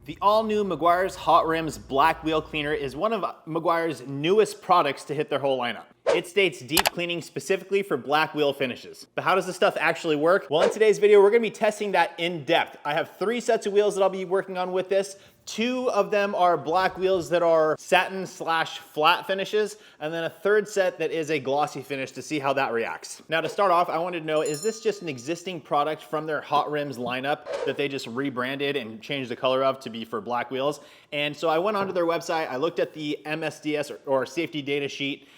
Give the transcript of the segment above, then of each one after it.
The all-new Meguiars Hot Rims Black Wheel Cleaner is one of Meguiar's newest products to hit their whole lineup. It states deep cleaning specifically for black wheel finishes. But how does this stuff actually work? Well, in today's video, we're gonna be testing that in depth. I have 3 sets of wheels that I'll be working on with this. 2 of them are black wheels that are satin / flat finishes, and then a 3rd set that is a glossy finish to see how that reacts. Now to start off, I wanted to know, is this just an existing product from their Hot Rims lineup that they just rebranded and changed the color of to be for black wheels? And so I went onto their website, I looked at the MSDS or safety data sheet,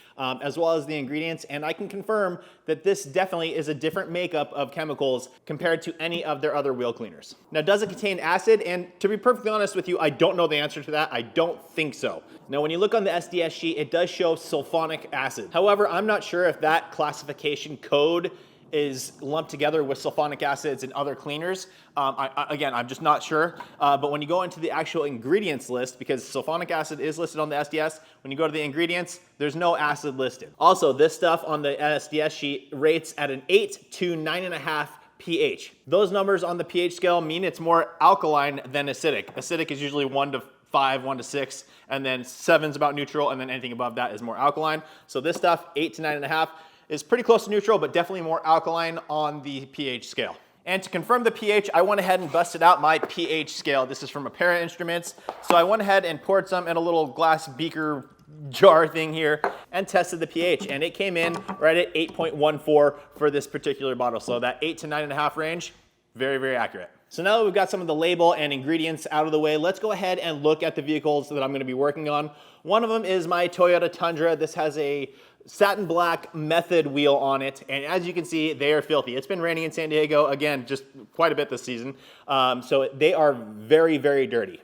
as well as the ingredients, and I can confirm that this definitely is a different makeup of chemicals compared to any of their other wheel cleaners. Now, does it contain acid? And to be perfectly honest with you, I don't know the answer to that. I don't think so. Now, when you look on the SDS sheet, it does show sulfonic acid. However, I'm not sure if that classification code is lumped together with sulfonic acids and other cleaners. Again, I'm just not sure. But when you go into the actual ingredients list, because sulfonic acid is listed on the SDS, when you go to the ingredients, there's no acid listed. Also, this stuff on the SDS sheet rates at an 8 to 9.5 pH. Those numbers on the pH scale mean it's more alkaline than acidic. Acidic is usually 1 to 5, 1 to 6, and then 7's about neutral, and then anything above that is more alkaline. So this stuff, 8 to 9.5, is pretty close to neutral, but definitely more alkaline on the pH scale. And to confirm the pH, I went ahead and busted out my pH scale. This is from Apera Instruments. So I went ahead and poured some in a little glass beaker jar thing here and tested the pH, and it came in right at 8.14 for this particular bottle. So that 8 to 9.5 range, very, very accurate. So now that we've got some of the label and ingredients out of the way, let's go ahead and look at the vehicles that I'm gonna be working on. One of them is my Toyota Tundra. This has a satin black method wheel on it, and as you can see, they are filthy. It's been raining in San Diego, again, just quite a bit this season, so they are very, very dirty.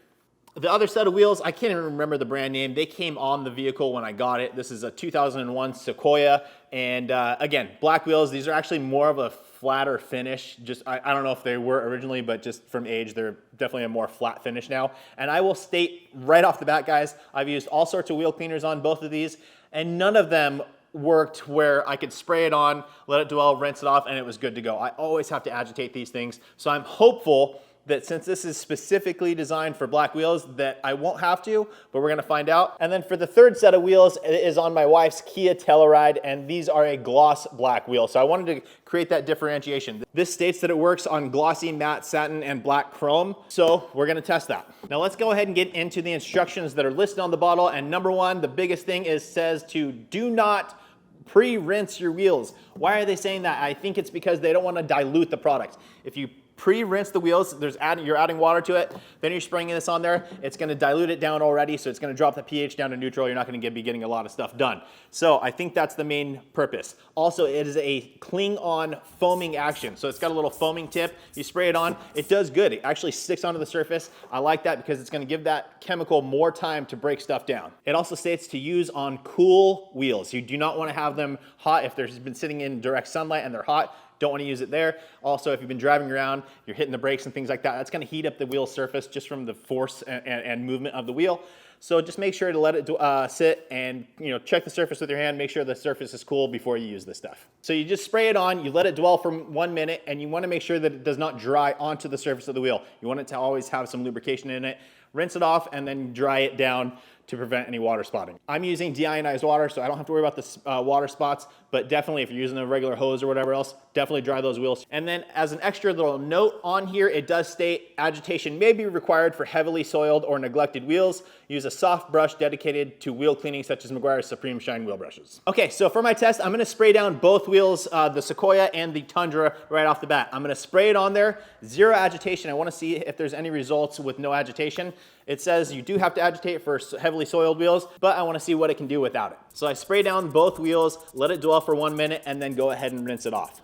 The other set of wheels, I can't even remember the brand name. They came on the vehicle when I got it. This is a 2001 Sequoia, and again, black wheels. These are actually more of a flatter finish. I don't know if they were originally, but just from age, they're definitely a more flat finish now. And I will state right off the bat, guys, I've used all sorts of wheel cleaners on both of these, and none of them worked where I could spray it on, let it dwell, rinse it off, and it was good to go. I always have to agitate these things. So I'm hopeful that since this is specifically designed for black wheels that I won't have to, but we're gonna find out. And then for the 3rd set of wheels, it is on my wife's Kia Telluride, and these are a gloss black wheel. So I wanted to create that differentiation. This states that it works on glossy, matte, satin, and black chrome. So we're gonna test that. Now let's go ahead and get into the instructions that are listed on the bottle. And number 1, the biggest thing says to do not pre-rinse your wheels. Why are they saying that? I think it's because they don't want to dilute the product. If you pre-rinse the wheels, you're adding water to it, then you're spraying this on there, it's going to dilute it down already, so it's going to drop the pH down to neutral. You're not going to be getting a lot of stuff done. So I think that's the main purpose. Also, it is a cling-on foaming action. So it's got a little foaming tip. You spray it on, it does good. It actually sticks onto the surface. I like that because it's going to give that chemical more time to break stuff down. It also states to use on cool wheels. You do not want to have them hot if they've been sitting in direct sunlight and they're hot. Don't want to use it there. Also, if you've been driving around, you're hitting the brakes and things like that, that's going to heat up the wheel surface just from the force and movement of the wheel. So just make sure to let it sit and check the surface with your hand, make sure the surface is cool before you use this stuff. So you just spray it on, you let it dwell for 1 minute, and you want to make sure that it does not dry onto the surface of the wheel. You want it to always have some lubrication in it. Rinse it off and then dry it down to prevent any water spotting. I'm using deionized water, so I don't have to worry about the water spots, but definitely if you're using a regular hose or whatever else, definitely dry those wheels. And then as an extra little note on here, it does state agitation may be required for heavily soiled or neglected wheels. Use a soft brush dedicated to wheel cleaning, such as Meguiar's Supreme Shine wheel brushes. Okay, so for my test, I'm gonna spray down both wheels, the Sequoia and the Tundra, right off the bat. I'm gonna spray it on there, 0 agitation. I wanna see if there's any results with no agitation. It says you do have to agitate for heavily soiled wheels, but I wanna see what it can do without it. So I spray down both wheels, let it dwell for 1 minute, and then go ahead and rinse it off.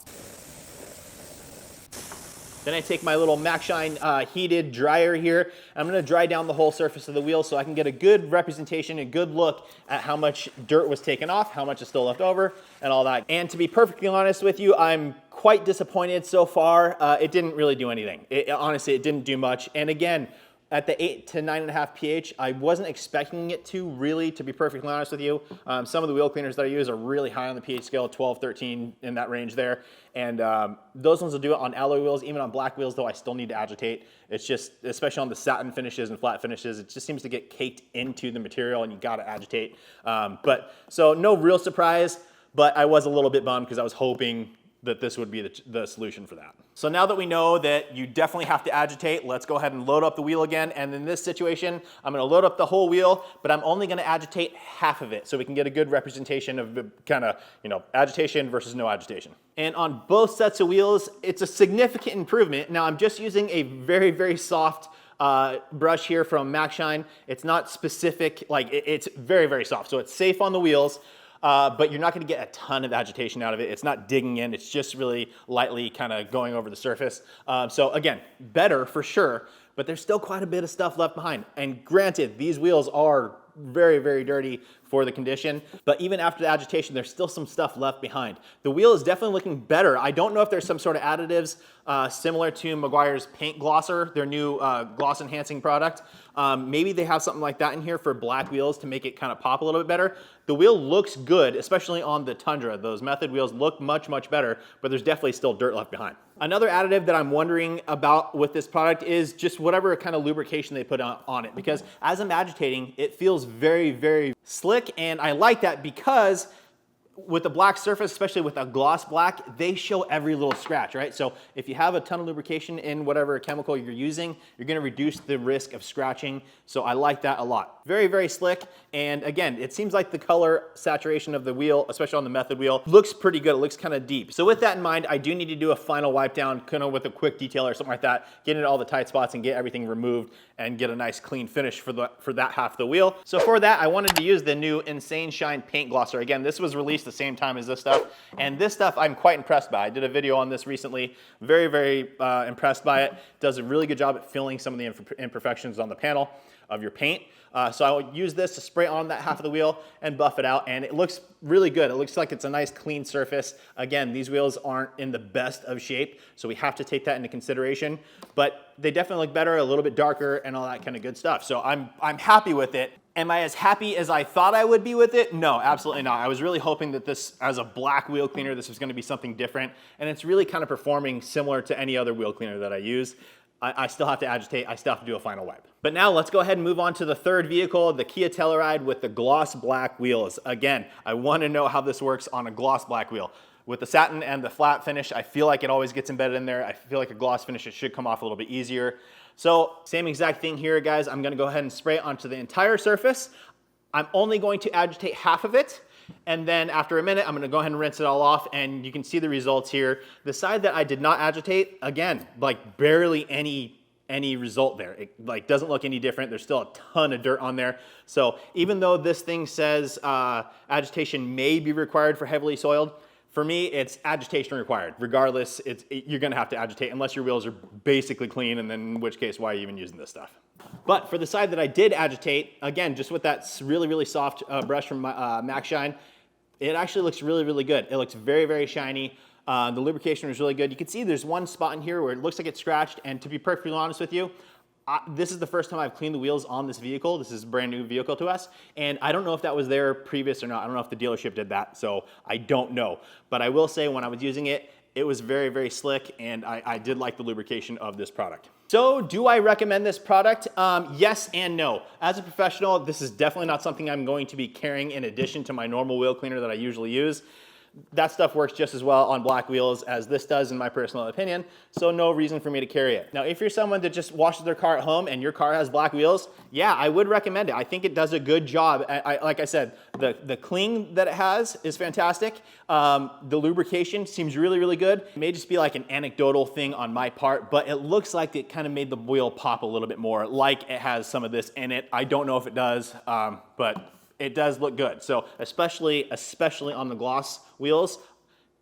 Then I take my little MacShine heated dryer here. I'm gonna dry down the whole surface of the wheel so I can get a good representation, a good look at how much dirt was taken off, how much is still left over, and all that. And to be perfectly honest with you, I'm quite disappointed so far. It didn't really do anything. Honestly, it didn't do much. And again, at the 8 to 9.5 pH. I wasn't expecting it to really, to be perfectly honest with you. Some of the wheel cleaners that I use are really high on the pH scale, 12, 13, in that range there. And those ones will do it on alloy wheels. Even on black wheels, though, I still need to agitate. It's just, especially on the satin finishes and flat finishes, it just seems to get caked into the material and you gotta agitate. So no real surprise, but I was a little bit bummed because I was hoping that this would be the solution for that. So now that we know that you definitely have to agitate, let's go ahead and load up the wheel again. And in this situation, I'm gonna load up the whole wheel, but I'm only gonna agitate half of it so we can get a good representation of the kind of, agitation versus no agitation. And on both sets of wheels, it's a significant improvement. Now I'm just using a very, very soft brush here from Max Shine. It's not specific, it's very, very soft. So it's safe on the wheels. But you're not gonna get a ton of agitation out of it. It's not digging in, it's just really lightly kind of going over the surface. So again, better for sure, but there's still quite a bit of stuff left behind. And granted, these wheels are very, very dirty for the condition, but even after the agitation, there's still some stuff left behind. The wheel is definitely looking better. I don't know if there's some sort of additives similar to Meguiars Paint Glosser, their new gloss enhancing product. Maybe they have something like that in here for black wheels to make it kind of pop a little bit better. The wheel looks good, especially on the Tundra. Those Method wheels look much, much better, but there's definitely still dirt left behind. Another additive that I'm wondering about with this product is just whatever kind of lubrication they put on it, because as I'm agitating, it feels very, very slick, and I like that because with the black surface, especially with a gloss black, they show every little scratch, right? So if you have a ton of lubrication in whatever chemical you're using, you're gonna reduce the risk of scratching. So I like that a lot. Very, very slick. And again, it seems like the color saturation of the wheel, especially on the Method wheel, looks pretty good. It looks kind of deep. So with that in mind, I do need to do a final wipe down, kind of with a quick detail or something like that, get into all the tight spots and get everything removed and get a nice clean finish for that half of the wheel. So for that, I wanted to use the new Insane Shine Paint Glosser. Again, this was released the same time as this stuff. And this stuff I'm quite impressed by. I did a video on this recently. Very, very impressed by it. Does a really good job at filling some of the imperfections on the panel of your paint. So I will use this to spray on that half of the wheel and buff it out, and it looks really good. It looks like it's a nice clean surface. Again, these wheels aren't in the best of shape, so we have to take that into consideration, but they definitely look better, a little bit darker, and all that kind of good stuff. So I'm happy with it. Am I as happy as I thought I would be with it? No, absolutely not. I was really hoping that this, as a black wheel cleaner, this was gonna be something different, and it's really kind of performing similar to any other wheel cleaner that I use. I still have to agitate, I still have to do a final wipe. But now let's go ahead and move on to the third vehicle, the Kia Telluride with the gloss black wheels. Again, I wanna know how this works on a gloss black wheel. With the satin and the flat finish, I feel like it always gets embedded in there. I feel like a gloss finish, it should come off a little bit easier. So same exact thing here, guys. I'm gonna go ahead and spray it onto the entire surface. I'm only going to agitate half of it. And then after a minute, I'm gonna go ahead and rinse it all off, and you can see the results here. The side that I did not agitate, again, like barely any result there. It like doesn't look any different. There's still a ton of dirt on there. So even though this thing says agitation may be required for heavily soiled, for me, it's agitation required. Regardless, you're gonna have to agitate unless your wheels are basically clean, and then in which case, why are you even using this stuff? But for the side that I did agitate, again, just with that really, really soft brush from Max Shine, it actually looks really, really good. It looks very, very shiny. The lubrication was really good. You can see there's one spot in here where it looks like it's scratched, and to be perfectly honest with you, this is the first time I've cleaned the wheels on this vehicle. This is a brand new vehicle to us, and I don't know if that was there previous or not. I don't know if the dealership did that, so I don't know. But I will say when I was using it, it was very, very slick, and I did like the lubrication of this product. So do I recommend this product? Yes and no. As a professional, this is definitely not something I'm going to be carrying in addition to my normal wheel cleaner that I usually use. That stuff works just as well on black wheels as this does, in my personal opinion, so no reason for me to carry it. Now, if you're someone that just washes their car at home and your car has black wheels, yeah, I would recommend it. I think it does a good job. Like I said, the cling that it has is fantastic. The lubrication seems really, really good. It may just be like an anecdotal thing on my part, but it looks like it kind of made the wheel pop a little bit more, like it has some of this in it. I don't know if it does, but it does look good. So especially on the gloss wheels,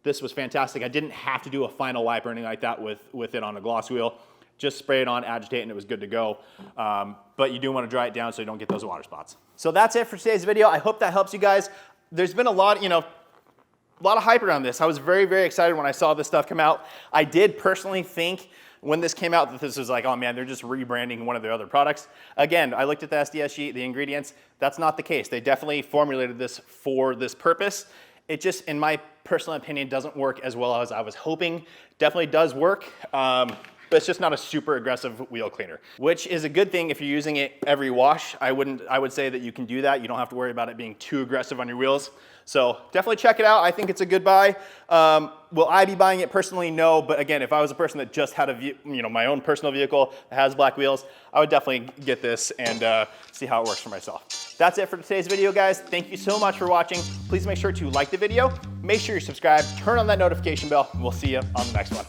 this was fantastic. I didn't have to do a final wipe or anything like that with it on a gloss wheel. Just spray it on, agitate, and it was good to go. But you do want to dry it down so you don't get those water spots. So that's it for today's video. I hope that helps you guys. There's been a lot of hype around this. I was very, very excited when I saw this stuff come out. I did personally think when this came out that this was like, oh man, they're just rebranding one of their other products. Again, I looked at the SDS sheet, the ingredients. That's not the case. They definitely formulated this for this purpose. It just, in my personal opinion, doesn't work as well as I was hoping. Definitely does work, but it's just not a super aggressive wheel cleaner, which is a good thing if you're using it every wash. I would say that you can do that. You don't have to worry about it being too aggressive on your wheels. So definitely check it out. I think it's a good buy. Will I be buying it personally? No, but again, if I was a person that just had my own personal vehicle that has black wheels, I would definitely get this and see how it works for myself. That's it for today's video, guys. Thank you so much for watching. Please make sure to like the video, make sure you're subscribed, turn on that notification bell, and we'll see you on the next one.